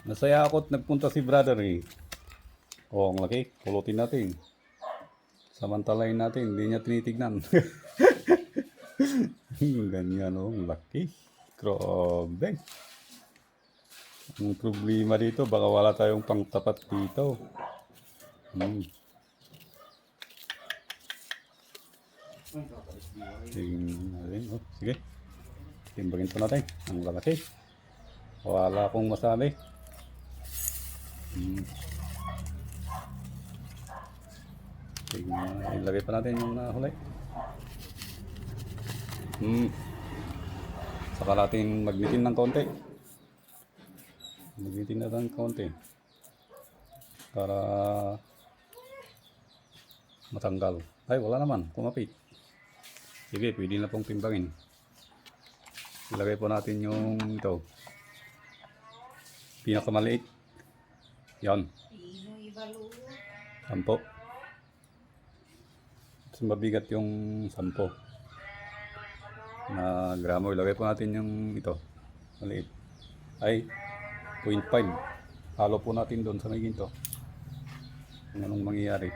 Masaya ako at nagpunta si brother eh. Oh, ang laki. Pulutin natin. Samantalain natin. Hindi niya tinitignan. Ganyan oh. Ang laki. Grabe. Ang problema dito, baka wala tayong pangtapat dito. Tingnan natin. Oh, sige. Timbangin pa natin. Ang lalaki. Wala akong masabi. Tingnan, ilagay pa natin yung nahuli. Saka natin magbitin ng konti. Magbitin na ng konti. Para matanggal. Ay, wala naman. Kumapit. Sige, pwede na pong timbangin. Ilagay po natin yung ito. Pinakamaliit. Yan. 10. Mas mabigat yung 10 na gramo. Ilagay po natin yung ito. Maliit. Ay, 0.5. Halo po natin doon sa may ginto. Kung anong mangyayari.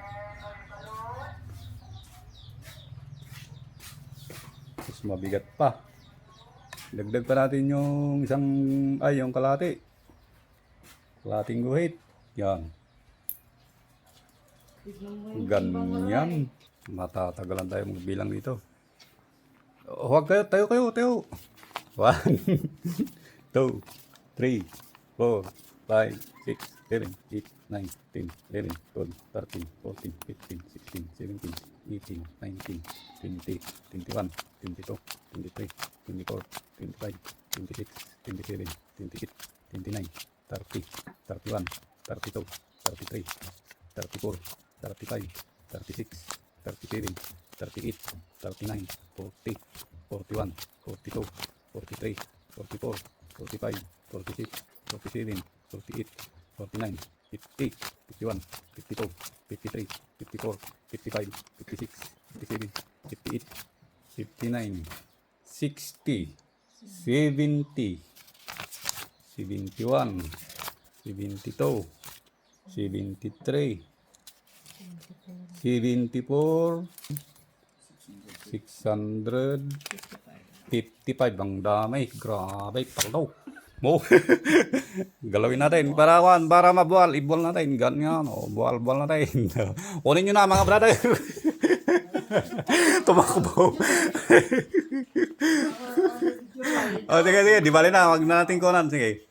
Mas mabigat pa. Dagdag pa natin yung yung kalahati. Kalahating guhit. Yan. Ganyan. Matatagalan tayo magbilang dito. Huwag kayo, tayo. 1, 2, 3, 4, 5, 6, 7, 8, 9, 10, 11, 12, 13, 14, 15, 16, 17, 18, 19, 20, 21, 22, 23, 24, 25, 26, 27, 28, 29, 30, 31, 32, 33, 34, 35, 36, 37, 38, 39, 40, 41, 42, 43, 44, 45, 46, 47, 48, 49, 50, 51, 52, 53, 54, 55, 56, 57, 58, 59, 60, 70, 71, 72, 73, 74, 600, 55. Ang dami. Grabe. Palaw. Mo. Galawin natin. Para mabuwal. Ibuwal natin. Ganyan. O, buwal natin. Kunin nyo na mga brother. Tumakbo. O, sige. Di bali na. Wag na natin kunan. Sige.